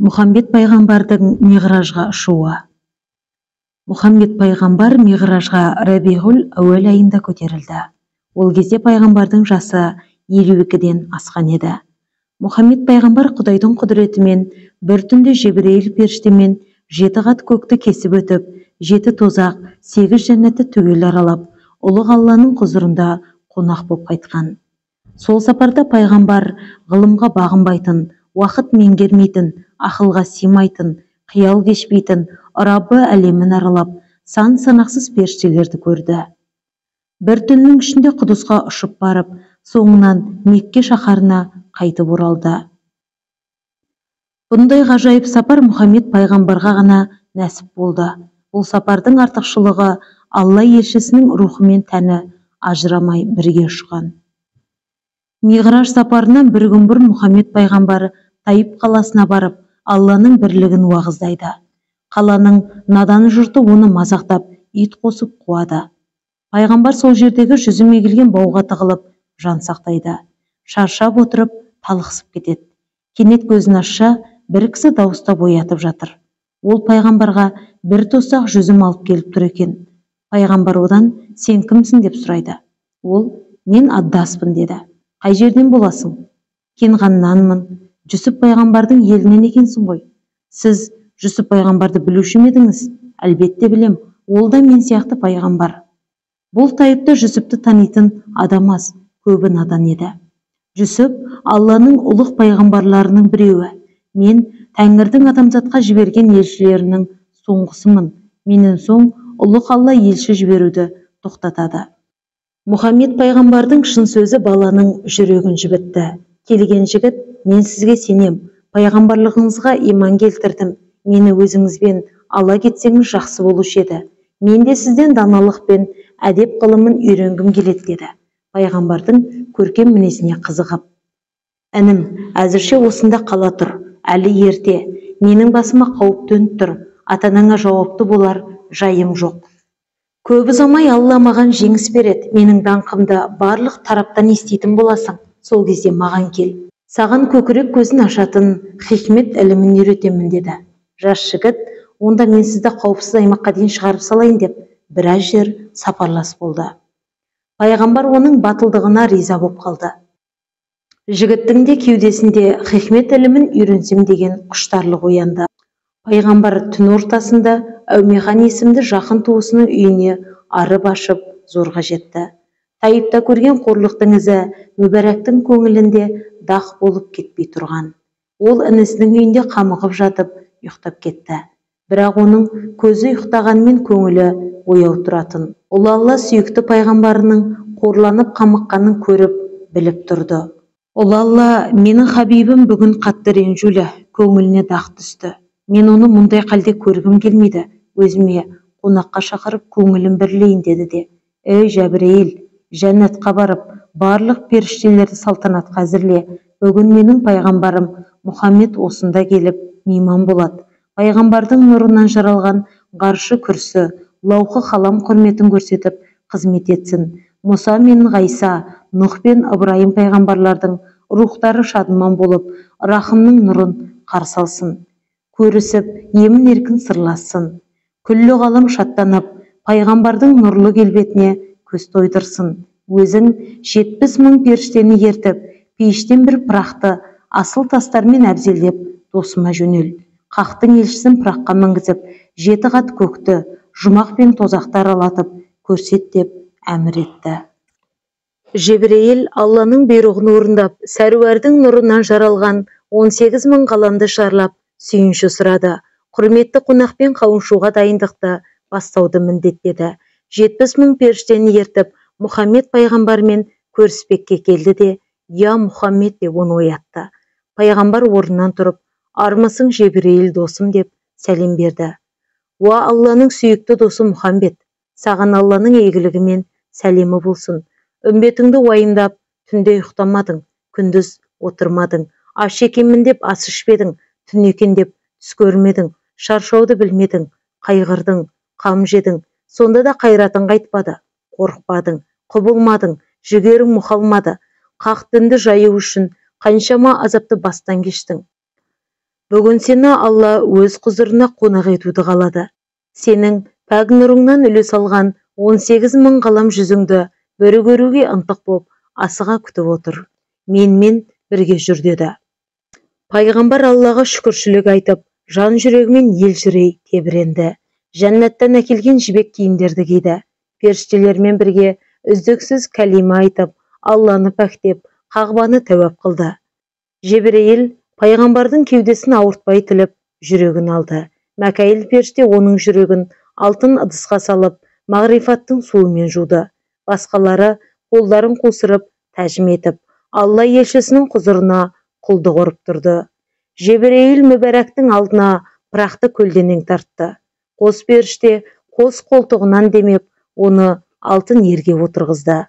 Мұхаммед пайғамбардың Миғражға ұшуы. Мұхаммед пайғамбар Миғражға Рабиғул әуел айында көтерілді. Ол кезде пайғамбардың жасы 52-ден асқан еді. Мұхаммед пайғамбар Құдайдың құдіретімен бір түнде Жебірейіл періштемен 7 қат көкті кесіп өтіп, 7 тозақ, 8 жәннатты түгел аралап, ұлық Алланың құзырында қонақ боп қайтқан. Сол сапарда пайғамбар ғылымға бағынбайтын, уақыт меңгермейтін, ақылға сыймайтын, қиял кешпейтін Раббы әлемін аралап, сан санақсыз періштелерді көрді. Бір түннің ішінде Құдысқа ұшып барып, соңынан Мекке шаһарына қайтып оралды. Бұндай ғажайып сапар Мұхаммед пайғамбарға ғана нәсіп болды. Бұл сапардың артықшылығы Алла елшісінің рухы мен тәні ажырамай бірге ұшқан. Миғраж сапарынан бір күн бұрын Мұхаммед пайғамбар Таиф қаласына барып, Алланың бірлігін уағыздайды. Қаланың надан жұрты оны мазақтап, ит қосып қуады. Пайғамбар сол жердегі жүзім егілген бауға тығылып, жан сақтайды. Шаршап отырып, талықсып кетеді. Кенет көзін ашса, бір кісі дауыстап оятып жатыр. Ол пайғамбарға бір тостақ жүзім алып келіп тұр екен. Пайғамбар одан сен кімсің деп сұрайды. Ол мен Аддаспын деді. Қай жерден боласың? Кенғаннанмын. Жүсіп пайғамбардың елінен екенсің ғой. Сіз Жүсіп пайғамбарды білуші ме едіңіз? Әлбетте білем. Ол да мен сияқты пайғамбар. Бұл Таифта Жүсіпті танитын адам аз, көбі надан еді. Жүсіп Алланың ұлық пайғамбарларының біреуі. Мен Тәңірдің адамзатқа жіберген елшілерінің соңғысымын. Менен соң ұлық Алла елші жіберуді тоқтатады. Мұхаммед пайғамбардың шын сөзі баланың жүрегін жібітті. Келген жігіт, мен сізге сенем, пайғамбарлығыңызға иман келтірдім. Мені өзіңізбен ала кетсеңіз жақсы болушы еді. Мен де сізден даналық пен әдеп ғылымын үйренгім келеді деді. Пайғамбардың көркем мінезіне қызығып. Інім, әзірше осында қала тұр. Әлі ерте. Менің басыма қауіп төніп тұр. Ата-анаңа жауапты болар жайым жоқ. Көп ұзамай Алла маған жеңіс береді. Менің даңқымды барлық тараптан еститін боласың. Сол кезде маған кел. Саған көкірек көзін ашатын хикмет ілімін үйретемін деді. Жас жігіт, онда мен сізді қауіпсіз аймаққа дейін шығарып салайын деп, біраз жер сапарлас болды. Пайғамбар оның батылдығына риза боп қалды. Жігіттің де кеудесінде хикмет ілімін үйренсем деген құштарлық оянды. Пайғамбар түн ортасында Әумехан есімді жақын туысының үйіне арып ашып зорға жетті. Таифта көрген қорлықтың ізі Мүбәрәктің көңілінде дақ болып кетпей тұрған. Ол інісінің үйінде қамығып жатып, ұйықтап кетті. Бірақ оның көзі ұйықтағанмен көңілі ояу тұратын. Ұлы Алла сүйікті пайғамбарының қорланып қамыққанын көріп, біліп тұрды. Ұлы Алла, менің хабибім бүгін қатты ренжулі, көңіліне дақ түсті. Мен оны мұндай қалде көргім келмейді. Өзіме қонаққа шақырып көңілім бірлейін деді де. Ей Жәбірейіл, жәннатқа барып, барлық періштелерді салтанатқа әзірле. Бүгін менің пайғамбарым Мұхаммед осында келіп мейман болады. Пайғамбардың нұрынан жаралған ғаршы күрсі, лаухы қалам құрметін көрсетіп қызмет етсін. Мұса мен Ғайса, Нұх пен Ибраим пайғамбарлардың рухтары шадыман болып, рахымның нұрын қарсы алсын. Көрісіп, емін еркін сырласын. Күллі ғалам шаттанып, пайғамбардың нұрлы келбетіне көз тойдырсын. Өзің 70 мың періштені ертіп, пейіштен бір пырақты асыл тастармен әбзелдеп досыма жөнел. Қақтың елшісін пыраққа мінгізіп, 7 қат көкті, жұмақ пен тозақты аралатып көрсет деп әмір етті. Жебірейіл Алланың бұйрығын орындап, сәруәрдің нұрынан жаралған 18 мың ғаламды шарлап, сүйінші сұрады. Құрметті қонақпен қауышуға дайындықты бастауды міндеттеді. 70 мың періштені ертіп, Мұхаммед пайғамбармен көріспекке келді де, я Мұхаммед деп оны оятты. Пайғамбар орнынан тұрып, армысың Жебірейіл досым деп сәлем берді. Уа Алланың сүйікті досы Мұхаммед, саған Алланың игілігімен сәлемі болсын. Үмбетіңді уайымдап, түнде ұйықтамадың, күндіз отырмадың, аш екенмін деп ас ішпедің, түн екен деп түс көрмедің, шаршауды білмедің, қайғырдың, қам жедің, сонда да қайратың қайтпады, қорықпадың, құбылмадың, жүгерің мұхалмады, қақ дінді жаю үшін қаншама азапты бастан кештің. Бүгін сені Алла өз құзырына қонақ етуді қалады. Сенің пәк нұрыңнан үлес алған 18 мың қалам жүзіңді бірі көруге ынтық боп, асыға күтіп отыр. Менімен бірге жүр деді. Пайғамбар Аллаға шүкіршілік айтып, жан жүрегімен елжірей тебіренді. Жәннаттан әкелген жібек киімдерді киді. Періштелермен бірге үздіксіз кәлима айтып, Алланы пәктеп, Қағбаны тәуап қылды. Жебірейіл пайғамбардың кеудесін ауыртпай тіліп, жүрегін алды. Мәкәйіл періште оның жүрегін алтын ыдысқа салып, мағрифаттың суымен жуды. Басқалары қолдарын қусырып, тәжім етіп, Алла елшісінің құзырына құлдық ұрып тұрды. Жебірейіл мүбәрәктің алдына пырақты көлденең тартты. Қос періште қос қолтығынан демеп, оны алтын ерге отырғызды.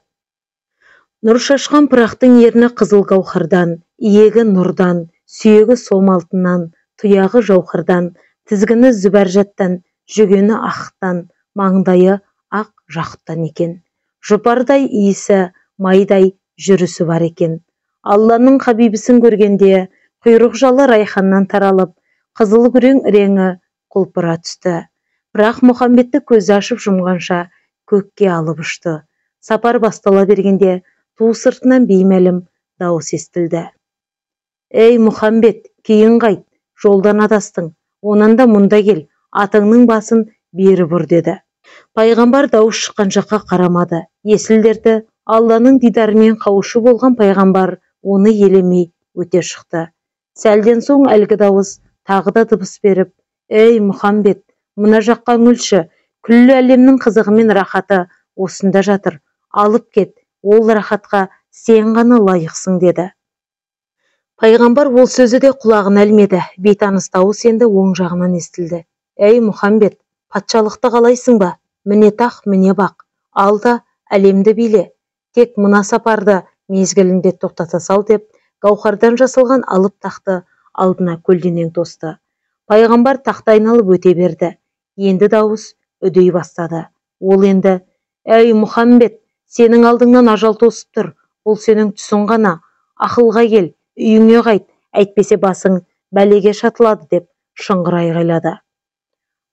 Нұр шашқан пырақтың ерні қызыл гауһардан, иегі нұрдан, сүйегі сом алтыннан, тұяғы жауһардан, тізгіні зүбәржаттан, жүгені ақықтан, маңдайы ақ жақұттан екен. Жұпардай иісі, майдай жүрісі бар екен. Алланың хабибісін көргенде, құйрық жалы райханнан таралып, қызыл күрең реңі құлпыра түсті. Бірақ Мұхаммедті көзі ашып жұмғанша көкке алып ұшты. Сапар бастала бергенде, ту сыртынан беймәлім дауыс естілді. Ей Мұхаммед, кейін қайт, жолдан адастың, онан да мұнда кел, атыңның басын бері бұр деді. Пайғамбар дауыс шыққан жаққа қарамады. Есілдерді Алланың дидарымен қауышы болған пайғамбар оны елемей өте шықты. Сәлден соң әлгі дауыс тағы да дыбыс беріп, ей Мұхаммед, мына жаққа үңілші, күллі әлемнің қызығы мен рахаты осында жатыр, алып кет, ол рахатқа сен ғана лайықсың деді. Пайғамбар ол сөзі де құлағын әлмеді. Бейтаныс дауыс енді оң жағынан естілді. Ей Мұхаммед, патшалықты қалайсың ба? Міне тақ, міне бақ, ал да әлемді биле. Тек мына сапарды мезгілінде тоқтата сал деп, гауһардан жасалған алып тақты алдына көлденең тосты. Пайғамбар тақты айналып өте берді. Енді дауыс үдей бастады. Ол енді, ей Мұхаммед, сенің алдыңнан ажал тосып тұр, бұл сенің түсің ғана, ақылға кел, үйіңе қайт, әйтпесе басың бәлеге шатылады деп шыңғырай айғайлады.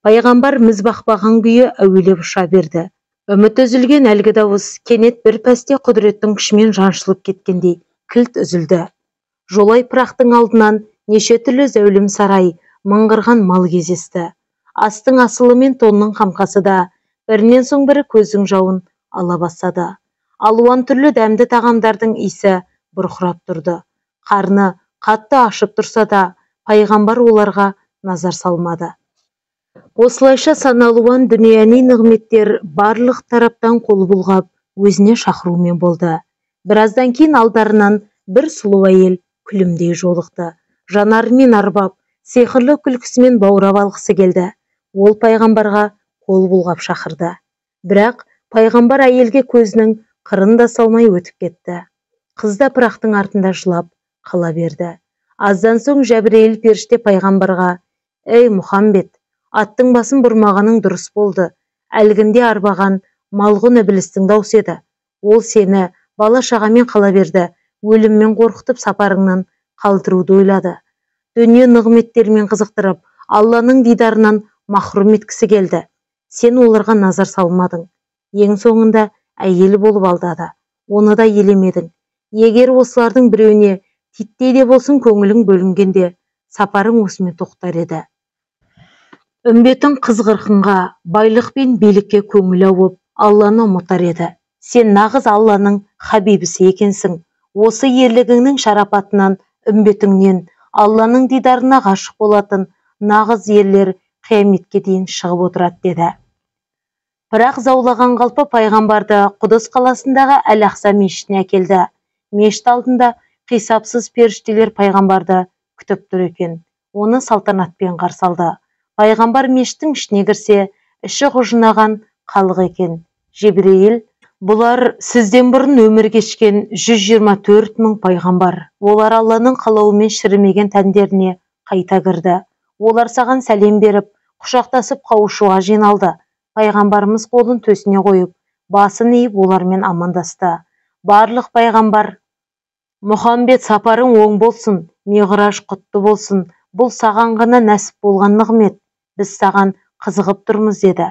Пайғамбар мізбақпаған күйі әуелеп ұша берді. Үміт үзілген әлгі дауыс кенет бір пәсте құдіреттің күшімен жаншылып кеткендей кілт үзілді. Жолай пырақтың алдынан неше түрлі зәулім сарай, мыңғырған мал кезесті. Астың асылы мен тонның қамқасы да бірінен соң бірі көздің жауын ала бастады. Алуан түрлі дәмді тағамдардың иісі бұрқырап тұрды. Қарны қатты ашып тұрса да, пайғамбар оларға назар салмады. Осылайша саналуан дүнияни нығметтер барлық тараптан қол бұлғап, өзіне шақырумен болды. Біраздан кейін алдарынан бір сұлу әйел күлімдей жолықты. Жанарымен арбап, сиқырлы күлкісімен баурап алғысы келді. Ол пайғамбарға қол бұлғап шақырды. Бірақ пайғамбар әйелге көзінің қырын да салмай өтіп кетті. Қыз да пырақтың артында жылап қала берді. Аздан соң Жәбірейіл періште пайғамбарға, ей Мұхаммед, аттың басын бұрмағаның дұрыс болды. Әлгінде арбаған малғұн ібілістің даусы еді. Ол сені бала шағамен қала берді, өліммен қорқытып сапарыңнан қалдыруды ойлады. Дүние нығметтермен қызықтырып, Алланың дидарынан махрұм еткісі келді. Сен оларға назар салмадың. Ең соңында әйелі болып алдады. Оны да елемедің. Егер осылардың біреуіне титтей де болсын көңілің бөлінгенде, сапарың осымен тоқтар еді. Үмбетің қызғырқынға, байлық пен билікке көңіл ауып, Алланы ұмытар еді. Сен нағыз Алланың хабибісі екенсің. Осы ерлігіңнің шарапатынан, үмбетіңнен Алланың дидарына ғашық болатын нағыз ерлер қияметке дейін шығып отырады деді. Бірақ заулаған қалпы пайғамбарды Құдыс қаласындағы Әл-Ақса мешітіне әкелді. Мешіт алдында қисапсыз періштелер пайғамбарды күтіп тұр екен. Оны салтанатпен қарсы алды. Пайғамбар мешіттің ішіне кірсе, іші құжынаған халық екен. Жебірейіл, бұлар сізден бұрын өмір кешкен 124 мың пайғамбар. Олар Алланың қалауымен шірімеген тәндеріне қайта кірді. Олар саған сәлем беріп, құшақтасып қауышуға жиналды. Пайғамбарымыз қолын төсіне қойып, басын иіп олармен амандасты. Барлық пайғамбар, Мұхаммед, сапарың оң болсын, миғраж құтты болсын, бұл саған ғана нәсіп болған нығмет, біз саған қызығып тұрмыз деді.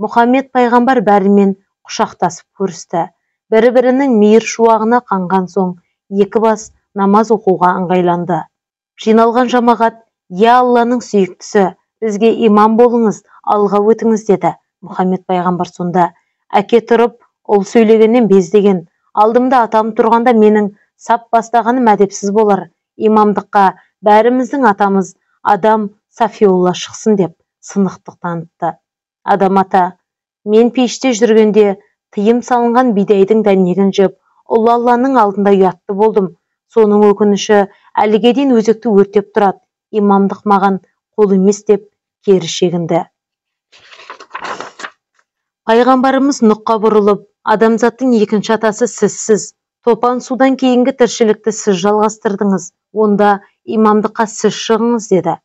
Мұхаммед пайғамбар бәрімен құшақтасып көрісті. Бір-бірінің мейір шуағына қанған соң, екі бас намаз оқуға ыңғайланды. Жиналған жамағат, «Я Алланың сүйіктісі, бізге имам болыңыз, алға өтіңіз» деді. Мұхаммед пайғамбар сонда: «Әке тұрып, ұл сөйлегеннен бездеген, алдымда атам тұрғанда менің сап бастағаным әдепсіз болар. Имамдыққа бәріміздің атамыз Адам Сафиолла шықсын» деп сынықтық танытты. Адам ата: «Мен пеште жүргенде тыйым салынған бидайдың дәнегін жеп, ұлы Алланың алдында ұятты болдым. Соның өкініші әліге дейін өзекті өртеп тұрады. Имамдық маған қол емес» деп кері шегінді. Пайғамбарымыз Нұхқа бұрылып: «Адамзаттың екінші атасы сізсіз. Топан судан кейінгі тіршілікті сіз жалғастырдыңыз. Онда имамдыққа сіз шығыңыз» деді.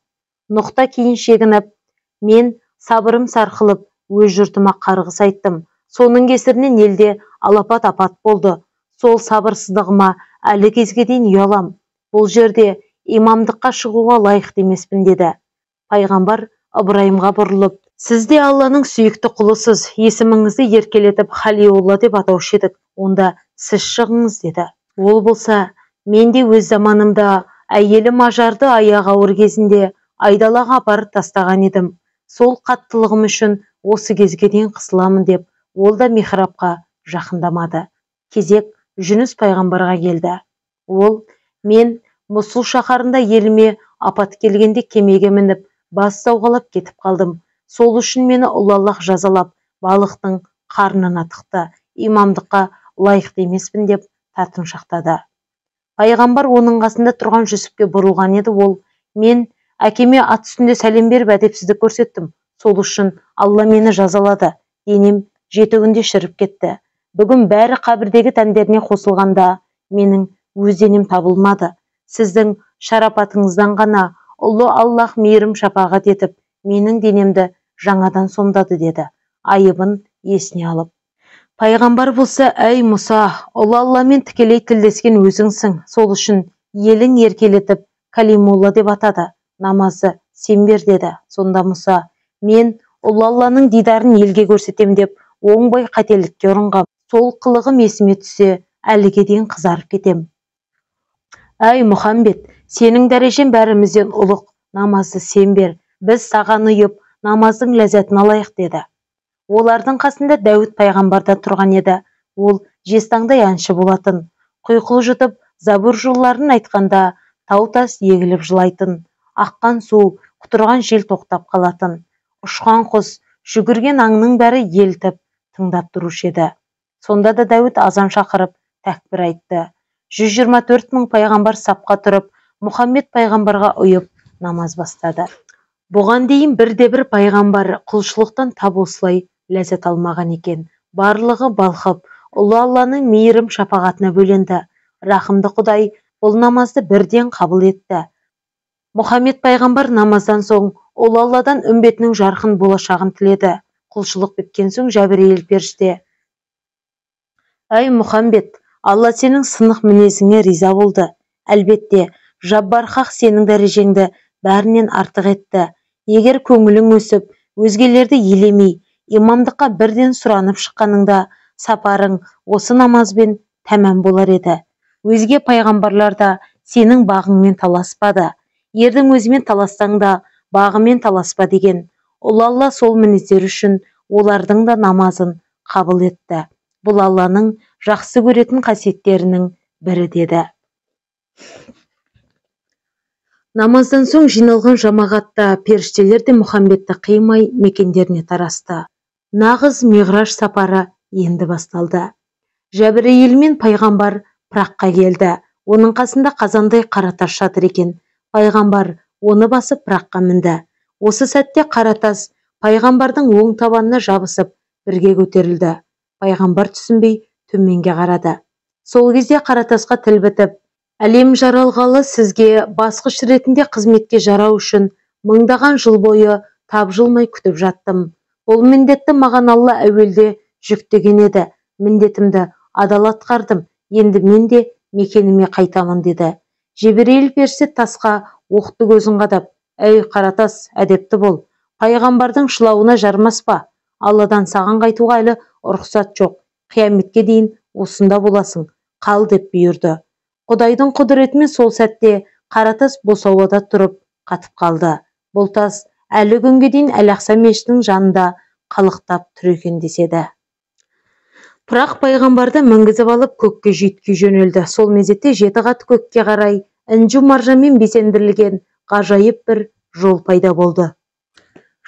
Нұхта кейін шегініп: «Мен сабырым сарқылып, өз жұртыма қарғыс айттым. Соның кесірінен елде алапат апат болды. Сол сабырсыздығыма әлі кезге дейін ұялам. Бұл жерде имамдыққа шығуға лайықты емеспін» деді. Пайғамбар Ыбырайымға бұрылып: «Сіз де Алланың сүйікті құлысыз, есіміңізді еркелетіп Халиолла деп атаушы едік. Онда сіз шығыңыз» деді. Ол болса: «Мен де өз заманымда әйелім ажарды аяғы ауыр кезінде айдалаға апарып тастаған едім. Сол қаттылығым үшін осы кезге дейін қысыламын» деп, ол да михрабқа жақындамады. Кезек Жүніс пайғамбарға келді. Ол: «Мен Мұсыл шаһарында еліме апат келгенде кемеге мініп, бас сауғалап кетіп қалдым. Сол үшін мені ұлы Аллах жазалап, балықтың қарнына тықты. Имамдыққа лайықты емеспін» деп тартыншақтады. Пайғамбар оның қасында тұрған Жүсіпке бұрылған еді. Ол: «Мен әкеме ат үстінде сәлем беріп әдепсіздік көрсеттім. Сол үшін Алла мені жазалады. Денем 7 күнде шіріп кетті. Бүгін бәрі қабірдегі тәндеріне қосылғанда менің өз денем табылмады. Сіздің шарапатыңыздан ғана ұлы Аллах мейірім шапағат етіп, менің денемді жаңадан сомдады» деді, айыбын есіне алып. Пайғамбар болса: «Әй Мұса, ұлы Алламен тікелей тілдескен өзіңсің. Сол үшін елің еркелетіп Калимолла деп атады. Намазды сен бер» деді. Сонда Мұса: «Мен ұлы Алланың дидарын елге көрсетем деп оңбай қателікке ұрынғам. Сол қылығым есіме түссе, әліге дейін қызарып кетем. Әй Мұхаммед, сенің дәрежең бәрімізден ұлық, намазды сен бер, біз саған ұйып, намаздың ләззатын алайық» деді. Олардың қасында Дәуіт пайғамбар да тұрған еді. Ол жезтаңдай әнші болатын. Құйқыл жұтып, забур жырларын айтқанда тау-тас егіліп жылайтын. Аққан су, құтырған жел тоқтап қалатын. Ұшқан құс, жүгірген аңның бәрі елтіп, тыңдап тұрушы еді. Сонда да Дәуіт азан шақырып, тәкбір айтты. 124 мың пайғамбар сапқа тұрып, Мұхаммед пайғамбарға ұйып намаз бастады. Бұған дейін бірде-бір пайғамбар құлшылықтан тап осылай ләззат алмаған екен. Барлығы балқып, ұлы Алланың мейірім шапағатына бөленді. Рахымды Құдай бұл намазды бірден қабыл етті. Мұхаммед пайғамбар намаздан соң ұлы Алладан үмбетінің жарқын болашағын тіледі. Құлшылық біткен соң Жәбірейіл періште: «Әй Мұхаммед, Алла сенің сынық мінезіңе риза болды. Әлбетте, Жаббар Хақ сенің дәрежеңді бәрінен артық етті. Егер көңілің өсіп, өзгелерді елемей, имамдыққа бірден сұранып шыққаныңда, сапарың осы намазбен тәмам болар еді. Өзге пайғамбарлар да сенің бағыңмен таласпады. Ердің өзімен талассаң да, бағымен таласпа» деген. Ұлы Алла сол мінездер үшін олардың да намазын қабыл етті. Бұл Алланың жақсы көретін қасиеттерінің бірі деді. Намаздан соң жиналған жамағатта періштелер де Мұхаммедті қимай мекендеріне тарасты. Нағыз миғраж сапары енді басталды. Жәбірейіл мен пайғамбар Праққа келді. Оның қасында қазандай қара тас жатыр екен. Пайғамбар оны басып Праққа мінді. Осы сәтте қара тас пайғамбардың оң табанына жабысып бірге көтерілді. Пайғамбар түсінбей төменге қарады. Сол кезде қара тасқа тіл бітіп: «Әлем жаралғалы сізге басқыш ретінде қызметке жарау үшін мыңдаған жыл бойы тапжылмай күтіп жаттым. Бұл міндетті маған Алла әуелде жүктеген еді. Міндетімді адал атқардым. Енді мен де мекеніме қайтамын» деді. Жебірейіл періште тасқа оқты көзін қадап: Әй Қаратас, әдепті бол. Пайғамбардың шылауына жармаспа. Алладан саған қайтуға әлі рұқсат жоқ. Қияметке дейін осында боласың. Қал деп бұйырды. Құдайдың құдіретімен сол сәтте Қаратас бос ауада тұрып қатып қалды. Бұл тас әлі күнге дейін Әл-Ақса мешітінің жанында қалықтап тұр екен деседі. Бірақ пайғамбарды мінгізіп алып көкке жүйткей жөнелді. Сол мезетте 7 қат көкке қарай інжу маржанмен безендірілген ғажайып бір жол пайда болды.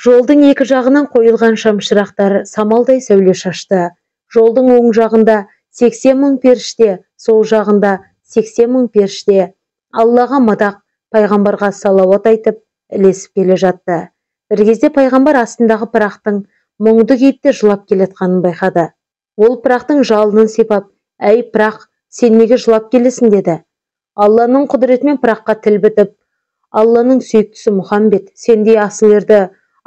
Жолдың екі жағынан қойылған шамшырақтар самалдай сәуле шашты. Жолдың оң жағында 80 мың періште, сол жағында 80 мың періште Аллаға мадақ, пайғамбарға салауат айтып ілесіп келе жатты. Бір кезде пайғамбар астындағы пырақтың мұңды кейіпте жылап келетқанын байқады. Ол пырақтың жалынын сипап, әй пырақ, сен неге жылап келесің деді. Алланың құдіретімен пыраққа тіл бітіп, Алланың сүйіктісі Мұхаммед, сендей асыл ерді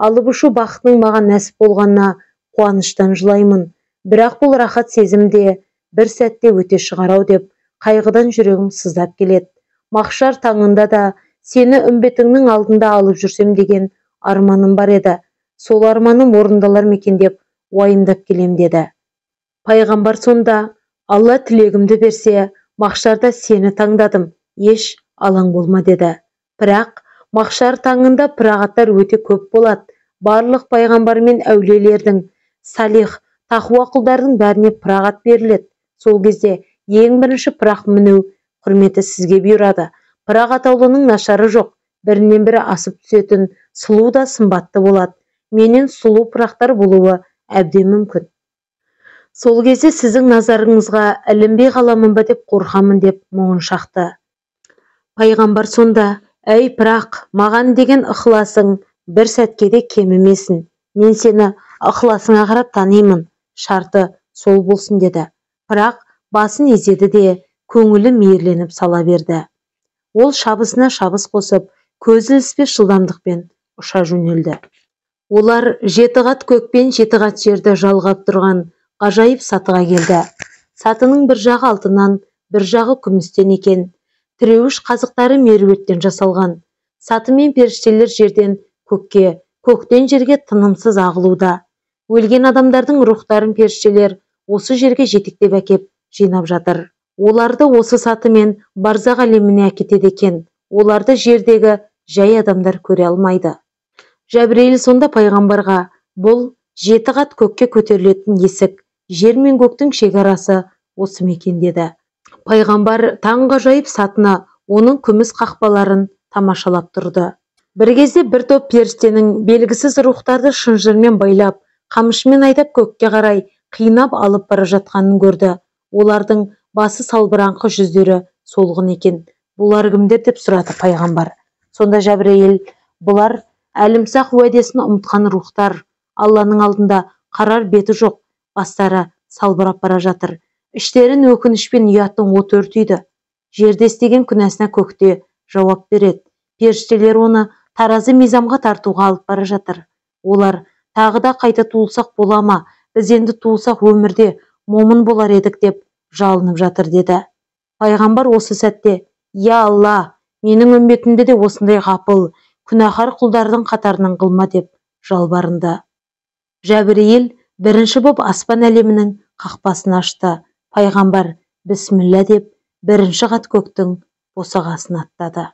алып ұшу бақытының маған нәсіп болғанына қуаныштан жылаймын. Бірақ бұл рахат сезімде бір сәтте өте шығарау деп, қайғыдан жүрегім сыздап келеді. Махшар таңында да сені үмбетіңнің алдында алып жүрсем деген арманым бар еді. Сол арманым орындалар мекен деп уайымдап келем деді. Пайғамбар сонда, Алла тілегімді берсе, махшарда сені таңдадым, еш алаң болма деді. Бірақ махшар таңында пырағаттар өте көп болады. Барлық пайғамбар мен әулиелердің, салих, тақуа құлдардың бәріне пырағат беріледі. Сол кезде ең бірінші пырақ міну құрметі сізге бұйырады. Пырақ атаулының нашары жоқ, бірінен бірі асып түсетін сұлу да сымбатты болады. Менен сұлу пырақтар болуы әбден мүмкін. Сол кезде сіздің назарыңызға ілінбей қаламын ба деп қорқамын деп мұңын шақты. Пайғамбар сонда, әй пырақ, маған деген ықыласың бір сәтке де кемімесін. Мен сені ықыласыңа қарап танимын, шарты сол болсын деді. Пырақ басын изеді де көңілі мейірленіп сала берді. Ол шабысына шабыс қосып, көзі іліспес жылдамдықпен ұша жөнелді. Олар 7 қат көкпен 7 қат жерді жалғап тұрған ғажайып сатыға келді. Сатының бір жағы алтыннан, бір жағы күмістен екен. Тіреуіш қазықтары меруерттен жасалған. Саты мен періштелер жерден көкке, көктен жерге тынымсыз ағылуда. Өлген адамдардың рухтарын періштелер осы жерге жетектеп әкеп жинап жатыр. Оларды осы сатымен барзақ әлеміне әкетеді екен. Оларды жердегі жай адамдар көре алмайды. Жәбірейіл сонда пайғамбарға, бұл 7 қат көкке көтерілетін есік, жер мен көктің шекарасы осы мекен деді. Пайғамбар таңғажайып сатыны, оның күміс қақпаларын тамашалап тұрды. Бір кезде бір топ періштенің белгісіз рухтарды шынжырмен байлап, қамшымен айдап көкке қарай қинап алып бара жатқанын көрді. Олардың басы салбыраңқы, жүздері солғын екен. Бұлар кімдер деп сұрады пайғамбар. Сонда Жәбірейіл, бұлар әлімсақ уәдесін ұмытқан рухтар, Алланың алдында қарар беті жоқ, бастары салбырап бара жатыр. Іштерін өкінішпен ұяттың оты өртейді. Жерде істеген күнәсіне көкте жауап береді. Періштелер оны таразы мизамға тартуға алып бара жатыр. Олар тағы да қайта туылсақ бола ма, біз енді туылсақ өмірде момын болар едік деп жалынып жатыр деді. Пайғамбар осы сәтте, я Алла, менің үмбетімді де осындай ғапыл, күнәһар құлдардың қатарынан қылма деп жалбарынды. Жәбірейіл бірінші боп аспан әлемінің қақпасын ашты. Пайғамбар бісміллә деп бірінші қат көктің босағасын аттады.